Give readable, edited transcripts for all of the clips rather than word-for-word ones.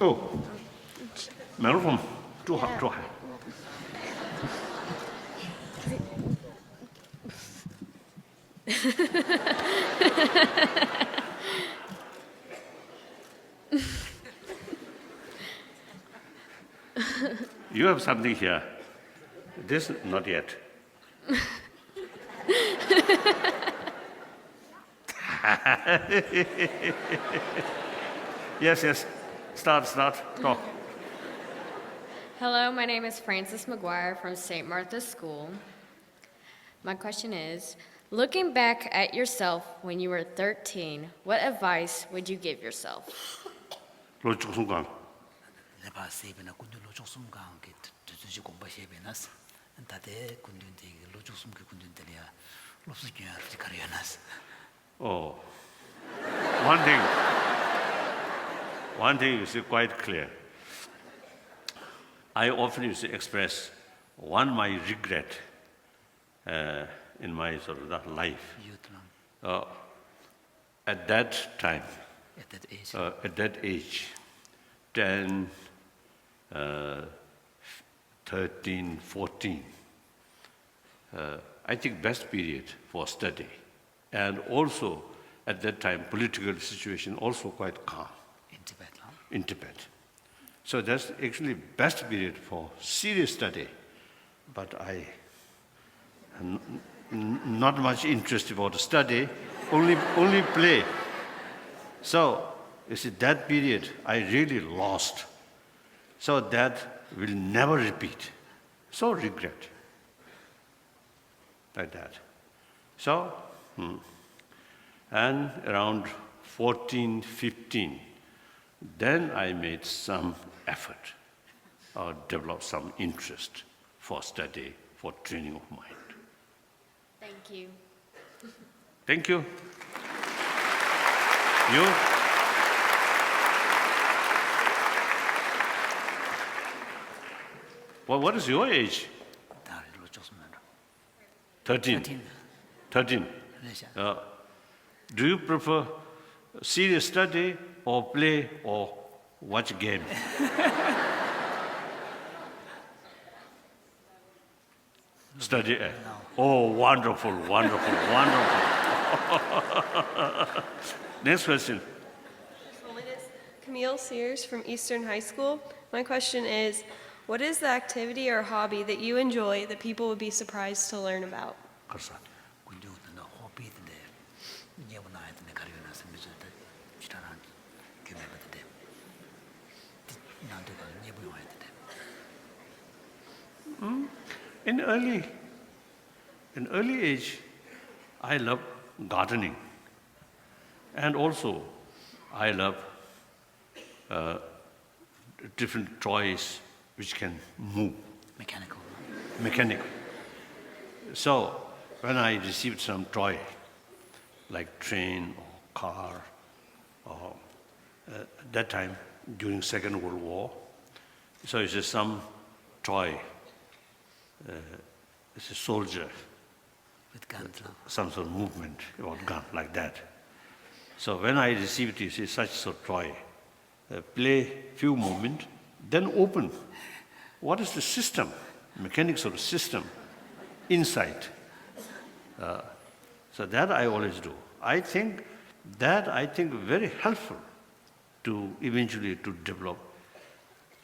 Oh, microphone. Too high, too high. You have something here. This, not yet. Yes, yes. Start, talk. Hello, my name is Frances McGuire from St. Martha's School. My question is, looking back at yourself when you were 13, what advice would you give yourself? 로쪽 순간. 내가 세베나 군들 로족숨강 게 두지 공부해베나스 다데 군들데 로족숨 그 군들들이야 로스기야 가려나스 Oh, one thing is quite clear. I often used to express my regret in my sort of that life. 유트랑 At that time, at that age 10, 13, 14, I think best period for study. And also, at that time, political situation also quite calm in Tibet in Tibet. So that's actually best period for serious study. But I am not much interest about the study, only play. So, you see, that period I really lost. So that will never repeat. So regret. Like that. So, and around 14, 15, then I made some effort or developed some interest for study, for training of mind. Thank you. Thank you. You? Well, what is your age? 다 로족숨 13. 13. 레샤 Do you prefer serious study or play or watch game? Study. Oh, wonderful, wonderful, wonderful. Next question. Holiness. Camille Sears from Eastern High School. My question is, what is the activity or hobby that you enjoy that people would be surprised to learn about? 가서. 군주는 호비인데 예부 나한테 가려나서 무슨 지라는 교매거든 나한테 예부 와야 돼 In early age, I love gardening, and also I love different toys which can move, mechanical. So when I received some toy, like train or car, or that time during Second World War, so it's just some toy. It's a soldier, with guns some sort of movement about gun like that. So when I received it, it's such sort of toy, play few moments, then open. What is the system, mechanics of the system inside? So that I always do. I think very helpful to eventually to develop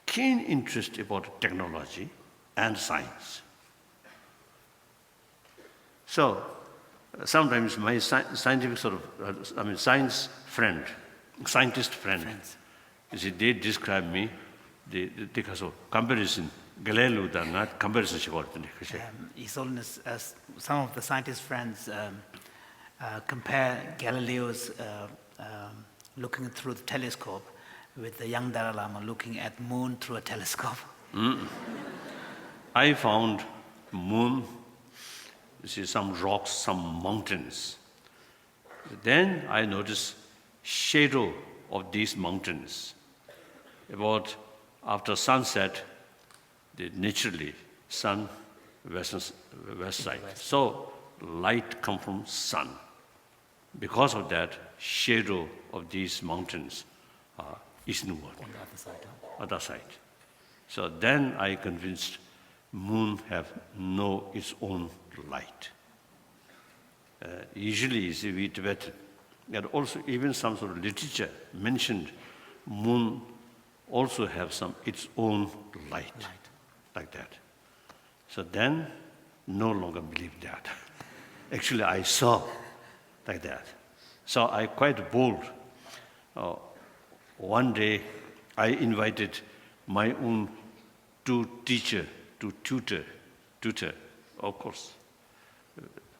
keen interest about technology and science. So sometimes my scientific sort of, scientist friend, you see, they describe me, because of comparison, Galileo da not comparison 시거든요. His Holiness, some of the scientist friends compare Galileo's looking through the telescope with the young Dalai Lama looking at moon through a telescope. I found moon, you see, some rocks, some mountains. Then I noticed shadow of these mountains. About after sunset, naturally sun west side. So light come from sun. Because of that, shadow of these mountains eastern world, On the other side. Huh? other side. So then I convinced moon have no its own light. Usually, you see, we Tibetan, and also even some sort of literature mentioned moon also have some its own light, like that. So then, no longer believe that. Actually, I saw like that. So I quite bold. One day, I invited my own tutor, of course.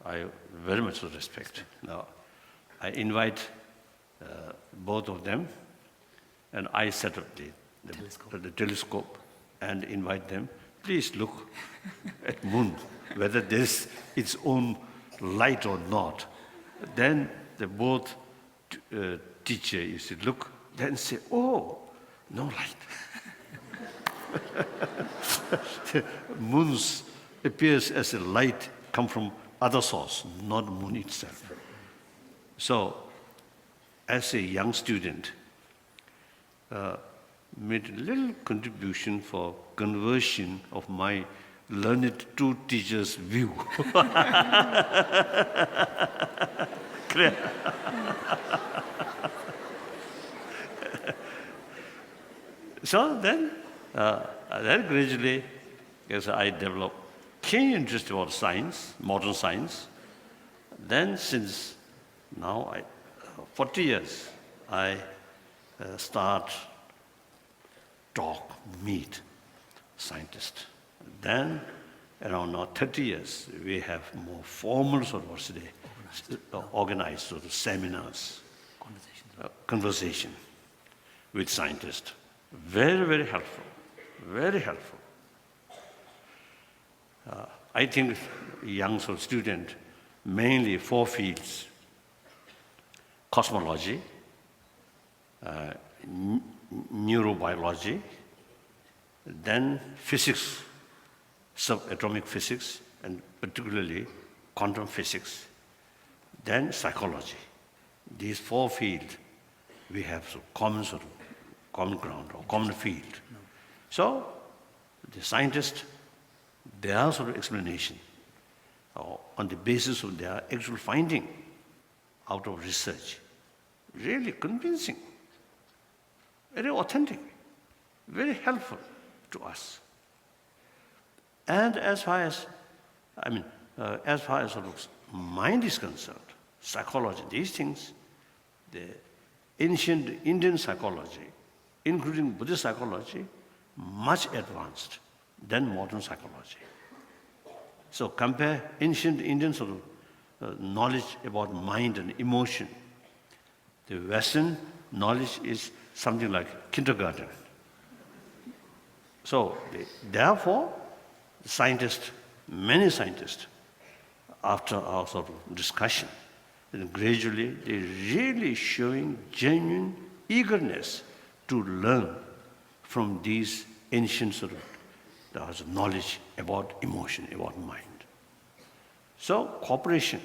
I very much respect. Now, I invite both of them, and I set up the telescope and invite them. Please look at moon, whether there's its own light or not. Then the both teacher used to look, then say, oh, no light. Moons appears as a light come from other source, not moon itself. So, as a young student, made a little contribution for conversion of my learned two teachers' view. Clear? So then gradually, as I developed keen interest about science, modern science. Then since now, 40 years, I start talk, meet scientists. Then around now 30 years, we have more formal sort of organized sort of seminars, conversation with scientists. Very, very helpful, very helpful. I think young sort of student, mainly 4 fields: cosmology, neurobiology, then physics, subatomic physics, and particularly quantum physics, then psychology. These 4 fields, we have common ground or common field. So the scientists, their sort of explanation on the basis of their actual finding out of research, really convincing, very authentic, very helpful to us. And as far as sort of mind is concerned, psychology, these things, the ancient Indian psychology, including Buddhist psychology, much advanced than modern psychology. So compare ancient Indian sort of knowledge about mind and emotion. The Western knowledge is something like kindergarten. So therefore, scientists, many scientists, after our sort of discussion, then gradually they're really showing genuine eagerness to learn from these ancient sort of knowledge about emotion, about mind. So cooperation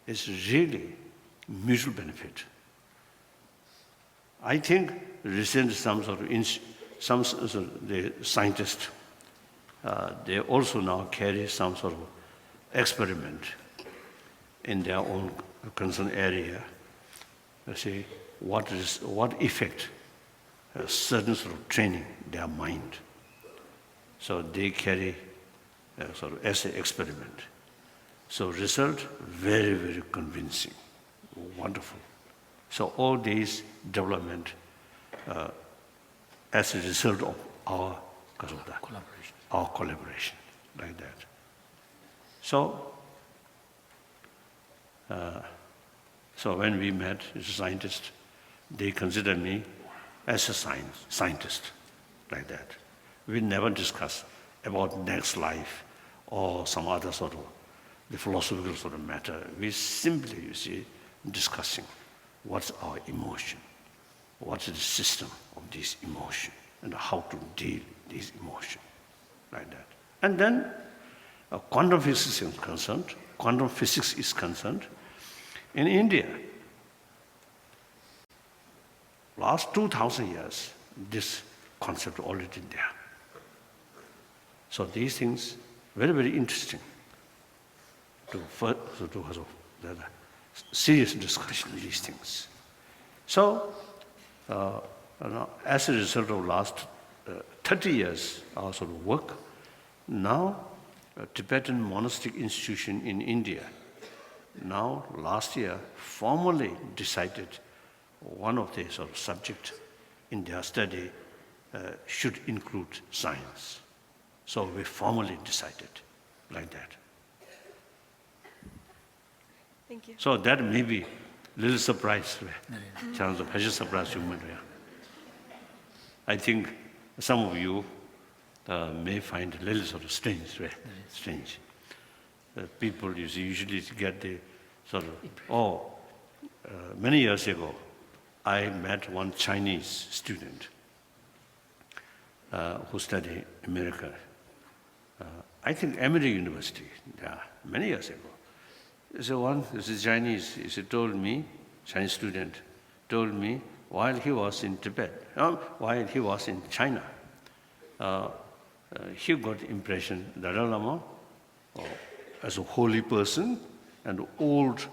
is really mutual benefit. I think recent the scientists, they also now carry some sort of experiment in their own concern area. Let's say what effect certain sort of training their mind. So they carry sort of as an experiment. So result very, very convincing, wonderful. So all these development as a result of our collaboration, like that. So, when we met as a scientist, they consider me as a scientist, like that. We never discuss about next life or some other sort of the philosophical sort of matter. We simply, you see, discussing what's our emotion, what's the system of this emotion, and how to deal with this emotion, like that. And then quantum physics is concerned. In India, last 2,000 years, this concept already there. So these things, very, very interesting to have a serious discussion of these things. So, as a result of last 30 years our sort of work, now a Tibetan monastic institution in India, now last year formally decided one of the sort of subject in their study should include science. So we formally decided like that. Thank you. So that may be a little surprise. Chance of surprise human. I think some of you may find a little sort of strange. Strange. People usually get the sort of, many years ago, I met one Chinese student who studied America. I think Emory University, many years ago. So this is Chinese, he told me, Chinese student, told me while he was in Tibet, while he was in China, he got the impression Dalai Lama as a holy person and old,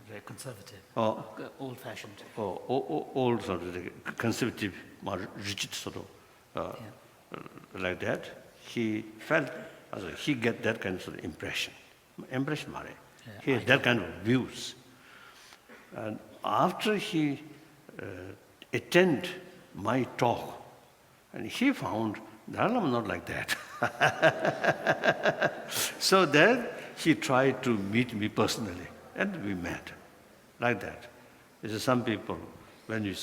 Very conservative, old-fashioned. Old sort of conservative, more rigid sort of, like that. He felt, he get that kind of impression. He had that kind of views. And after he attended my talk, and he found Dalai Lama not like that. So then he tried to meet me personally, and we met like that. There's some people, when you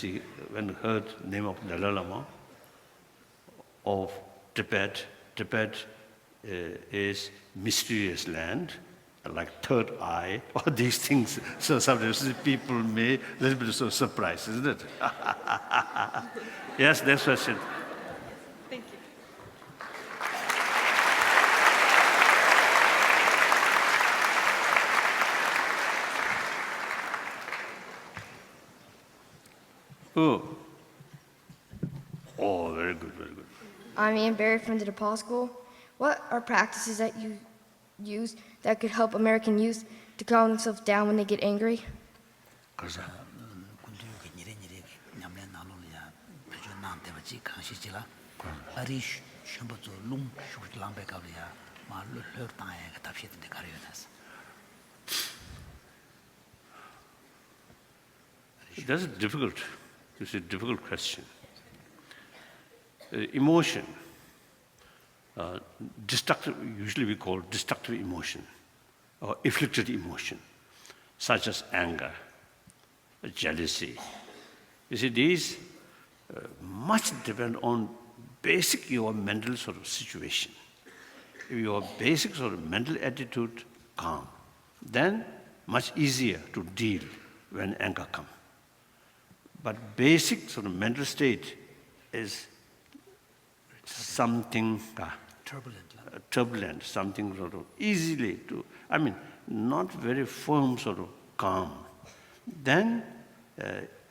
heard the name of Dalai Lama of Tibet, Tibet is mysterious land, like third eye, all these things. So sometimes people may a little bit so surprised, isn't it? Yes, next question. Thank you. Oh, very good, very good. I'm Ian Barry from the DePaul School. What are practices that you use that could help American youth to calm themselves down when they get angry? That's difficult. It's a difficult question. Emotion, destructive, usually we call destructive emotion or afflicted emotion, such as anger, jealousy. You see, these much depend on basic your mental sort of situation. If your basic sort of mental attitude calm, then much easier to deal when anger comes. But basic sort of mental state is something turbulent, something sort of easily to, not very firm sort of calm. Then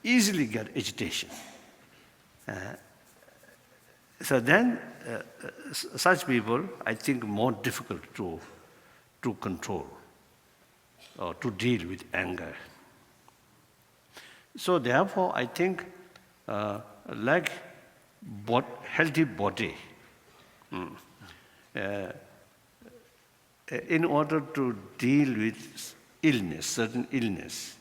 easily get agitation. So then such people, I think, more difficult to control or to deal with anger. So therefore, I think like healthy body, in order to deal with illness, certain illness,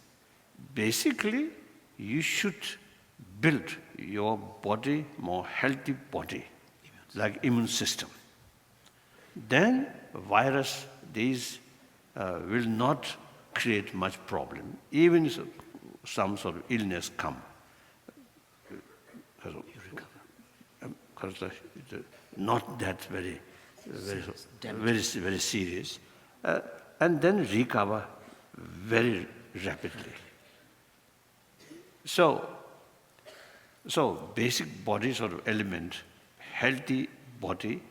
basically you should build your body more healthy body, like immune system. Then virus, these will not create much problem, even some sort of illness come. Because not that very serious, and then recover very rapidly. So basic body sort of element, healthy body,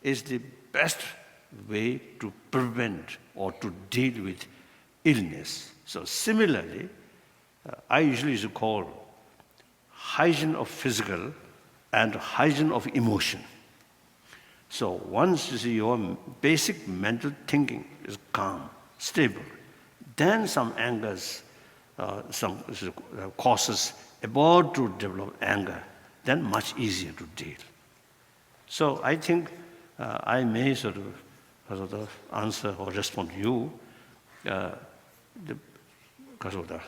is the best way to prevent or to deal with illness. So similarly, I usually used to call hygiene of physical and hygiene of emotion. So once you see your basic mental thinking is calm, stable, then some angers, some causes about to develop anger, then much easier to deal. So I think I may sort of answer or respond to you because of the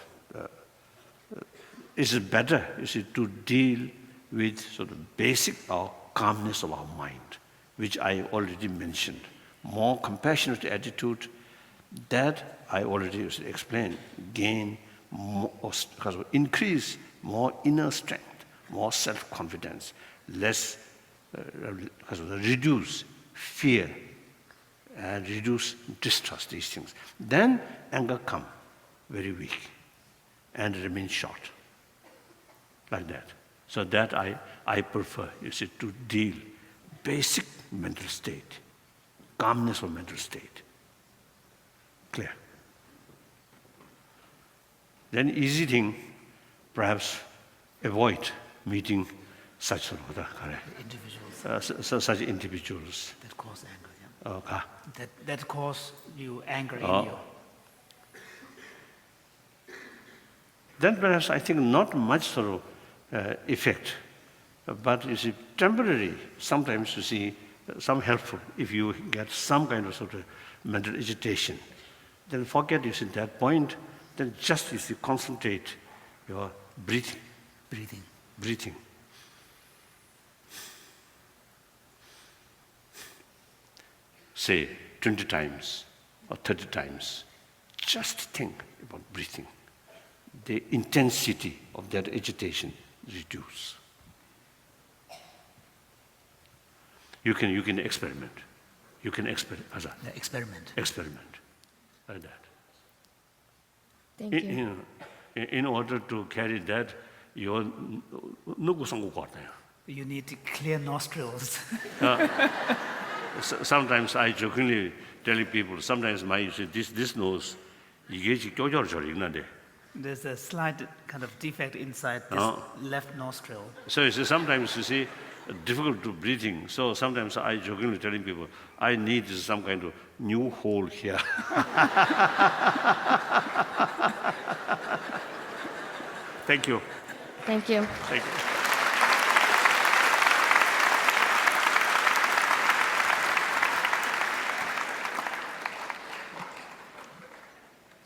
is it better, is it to deal with sort of basic calmness of our mind, which I already mentioned. More compassionate attitude, that I already explained, gain more, increase more inner strength, more self-confidence, less, reduce fear, and reduce distrust, these things. Then anger come very weak and remain short, like that. So that I prefer, you see, to deal basic mental state, calmness of mental state. Clear? Then easy thing, perhaps avoid meeting such Individuals such individuals. that cause anger. Yeah? Okay. That cause you anger in you. Then perhaps I think not much sort of effect, but you see, temporary, sometimes you see some helpful if you get some kind of sort of mental agitation. Then forget, you see, that point, then just you see, concentrate your breathing. Breathing. Say 20 times or 30 times. Just think about breathing. The intensity of that agitation reduce. You can experiment. You can experiment. Experiment like that. Thank you. In order to carry that, you You need clear nostrils. sometimes I jokingly tell people, sometimes you say, this nose, There's a slight kind of defect inside this left nostril. So you see, sometimes you see difficult to breathing. So sometimes I jokingly telling people, I need some kind of new hole here. Thank you. Thank you. Thank you.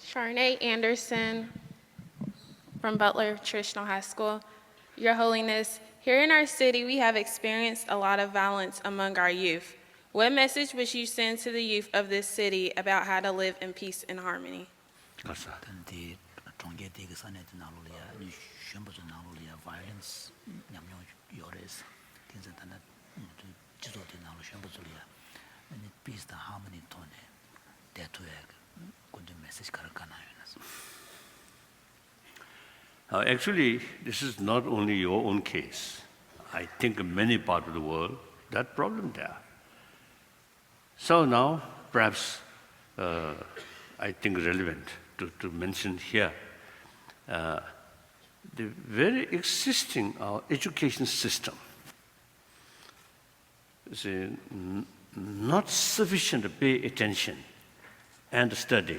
Sharnae Anderson from Butler Traditional High School. Your Holiness, here in our city, we have experienced a lot of violence among our youth. What message would you send to the youth of this city about how to live in peace and harmony? 근데 종교 대기선에 나올이야 전부 나올이야 violence 냠냠 요래서 그래서 나는 지도대 나올 전부 줄이야 and peace the harmony tone 대토에 군대 메시지 가르가나요. Actually, this is not only your own case. I think in many parts of the world, that problem there. So now, perhaps, I think relevant to mention here, the very existing education system is not sufficient to pay attention and study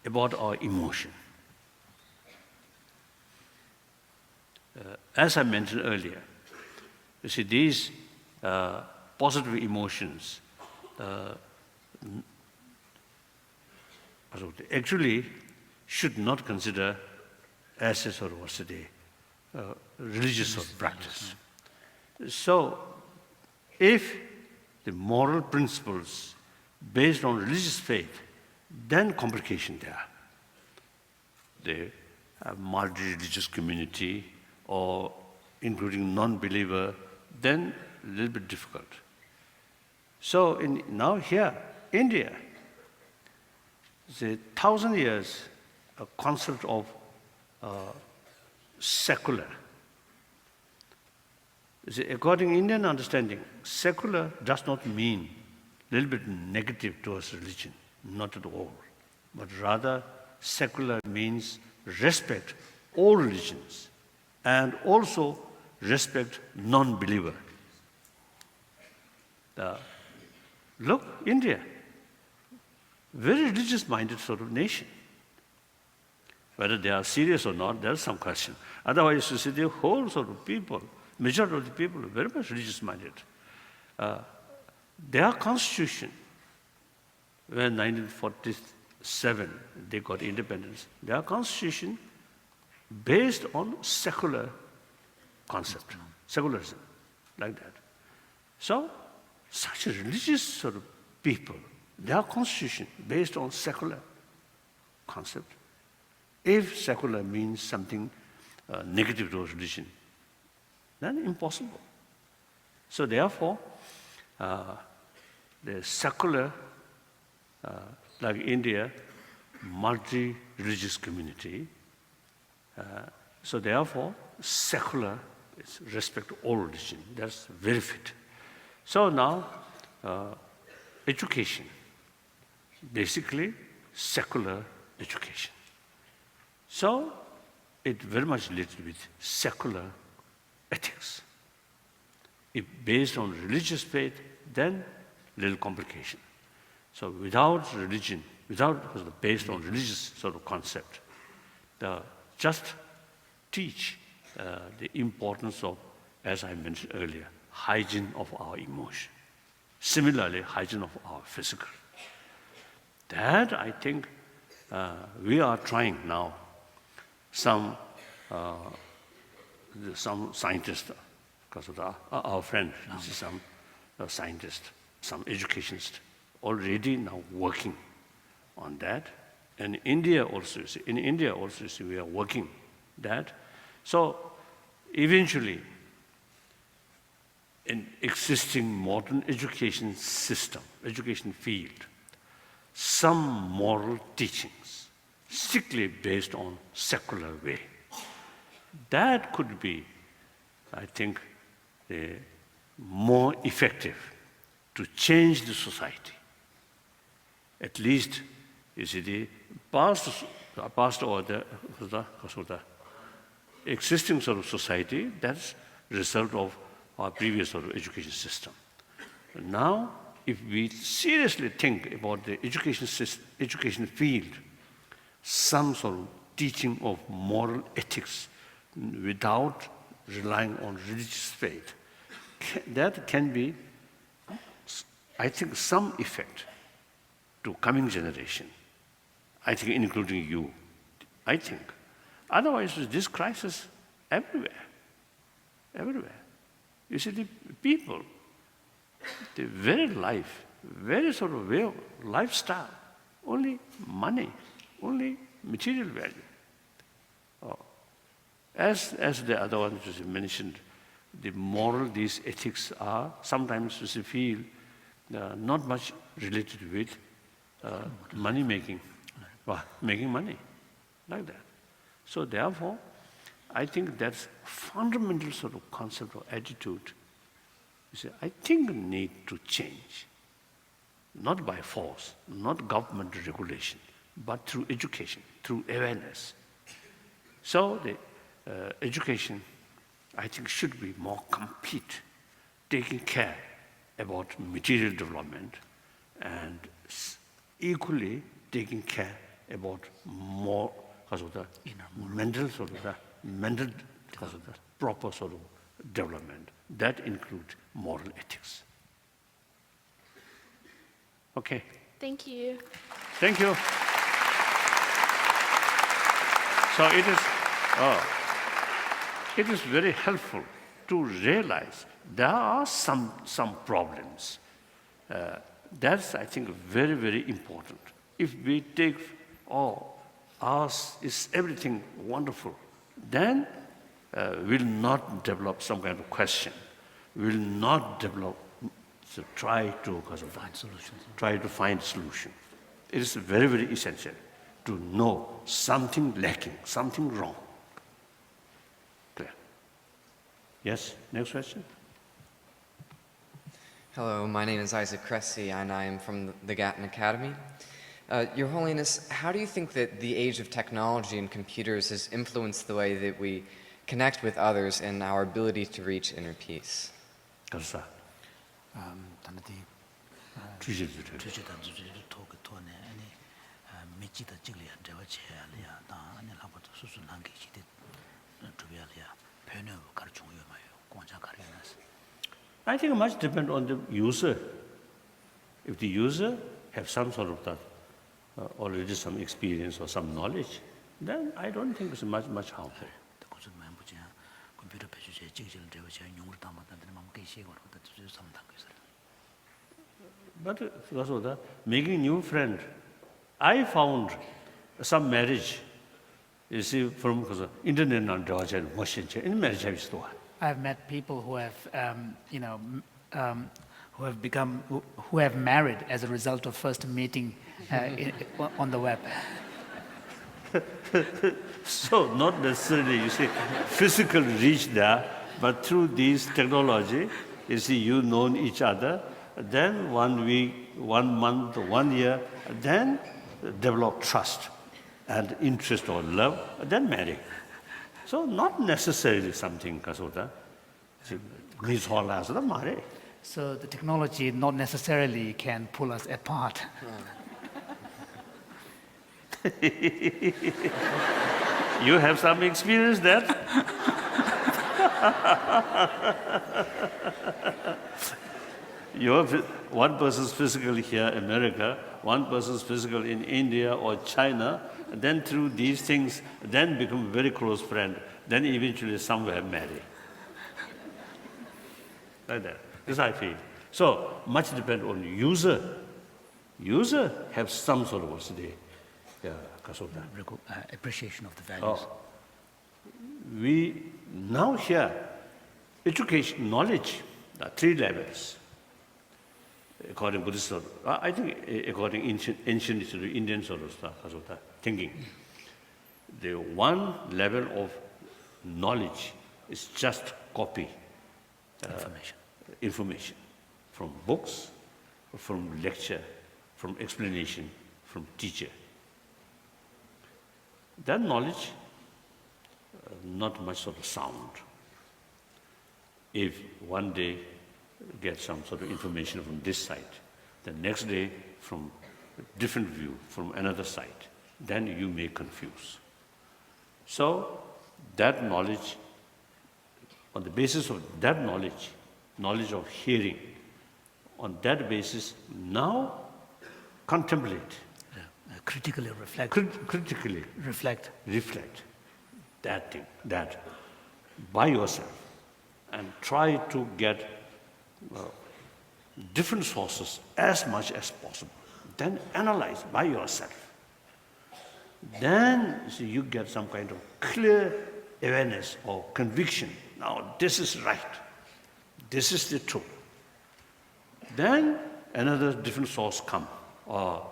about our emotion. As I mentioned earlier, you see, these positive emotions actually should not consider as a sort of religious sort of practice. So, if the moral principles based on religious faith, then complication there. The multi-religious community or including non-believer, then a little bit difficult. So now here, India, it's 1,000 years a concept of secular. See, according to Indian understanding, secular does not mean a little bit negative towards religion, not at all, but rather secular means respect all religions and also respect non-believer. Look, India, very religious-minded sort of nation. Whether they are serious or not, there's some question. Otherwise, you see the whole sort of people, majority of the people are very much religious-minded. Their constitution, when 1947 they got independence, their constitution based on secular concept, secularism, like that. So, such a religious sort of people, their constitution based on secular concept. If secular means something negative to religion, then impossible. So therefore, the secular, like India, multi-religious community, so therefore, secular is respect all religion. That's very fit. So now, education, basically secular education. So it very much related with secular ethics. If based on religious faith, then little complication. So without religion, based on religious sort of concept, just teach the importance of, as I mentioned earlier, hygiene of our emotion. Similarly, hygiene of our physical. That I think we are trying now. Some scientists, because of our friend, this is some scientist, some educationists, already now working on that. And in India also, we are working that. So eventually, in existing modern education system, education field, some moral teachings strictly based on secular way. That could be, I think, more effective to change the society. At least, you see, the past or the existing sort of society, that's result of our previous sort of education system. Now, if we seriously think about the education field, some sort of teaching of moral ethics without relying on religious faith, that can be, I think, some effect to coming generation. I think including you, I think. Otherwise, this crisis everywhere. You see, the people, the very life, very sort of way of lifestyle, only money, only material value. As the other ones mentioned, the moral, these ethics are sometimes we feel not much related with money making, making money, like that. So therefore, I think that's fundamental sort of concept or attitude. You see, I think need to change, not by force, not government regulation, but through education, through awareness. So the education, I think, should be more complete, taking care about material development and equally taking care about more because of the mental sort of because of the proper sort of development. That includes moral ethics. Okay. Thank you. Thank you. So it is very helpful to realize there are some problems. That's, I think, very, very important. If we take, ours is everything wonderful, then we'll not develop some kind of question. We'll not develop, so try to find solution. It is very, very essential to know something lacking, something wrong. Clear? Yes, next question. Hello, my name is Isaac Cressy, and I am from the Gatton Academy. Your Holiness, how do you think that the age of technology and computers has influenced the way that we connect with others and our ability to reach inner peace? 그래서 단디 주제들을 주제다 주제를 토네 아니 미치다 찍리야 저거 제알이야 다 아니 라고도 수순한 게 시대 두비알이야 변화 가르쳐 줘요 마요 공자 가르쳐놨어. I think much depend on the user. If the user have some sort of that already some experience or some knowledge, then I don't think it's much harmful. 그것은 만 보자 컴퓨터 배주제 찍질 저거 제 용을 담았다는 마음 계시고 그것도 주제 삼다 그래서. But because of that, making new friend, I found some marriage. You see, from because internet and Rajan machine in marriage have story. I've met people who have, who have married as a result of first meeting on the web. So not necessarily, you see, physical reach there, but through these technology, you see, you know each other, then 1 week, 1 month, 1 year, then develop trust and interest or love, then marry. So not necessarily something kasota. Marry. So the technology not necessarily can pull us apart. You have some experience that? One person's physical here, America, one person's physical in India or China, then through these things, then become very close friend, then eventually somewhere marry. Like that. This I feel. So much depend on user. User have some sort of what's the appreciation of the values. We now here, education, knowledge, 3 levels. According to Buddhist, I think according to ancient Indian sort of stuff, thinking, the one level of knowledge is just copy information from books, from lecture, from explanation, from teacher. That knowledge, not much sort of sound. If one day get some sort of information from this side, the next day from a different view from another side, then you may confuse. So that knowledge, on the basis of that knowledge of hearing, on that basis now contemplate. Critically reflect. Critically reflect that thing, that by yourself, and try to get different sources as much as possible. Then analyze by yourself. Then you get some kind of clear awareness or conviction. Now this is right. This is the truth. Then another different source come, or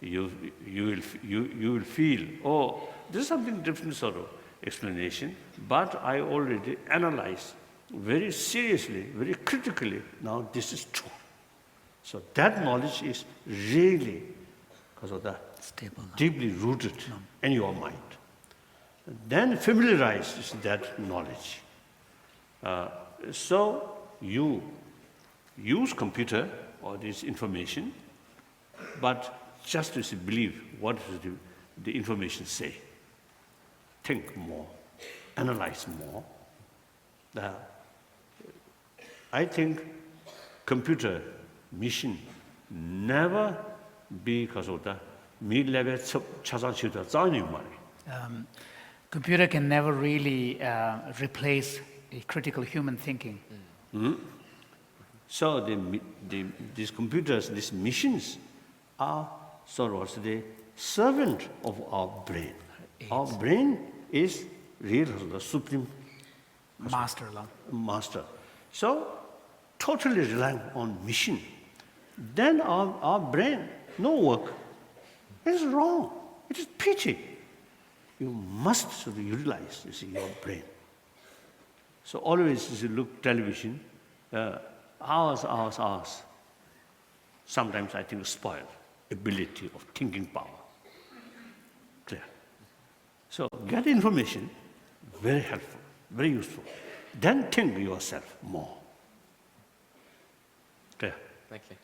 you will feel, oh, this is something different sort of explanation, but I already analyzed very seriously, very critically, now this is true. So that knowledge is really, because of that, stable, deeply rooted in your mind. Then familiarize with that knowledge. So you use computer or this information, but just to believe what the information say. Think more, analyze more. I think computer mission never be because of the mid-level Computer can never really replace a critical human thinking. So these computers, these machines are sort of the servant of our brain. Our brain is really the supreme master. So totally relying on machine. Then our brain, no work. It is wrong. It is pity. You must sort of utilize your brain. So always as you look television, hours. Sometimes I think spoiled. ability of thinking power. Clear? So get information, very helpful, very useful. Then think yourself more. Clear? Thank you.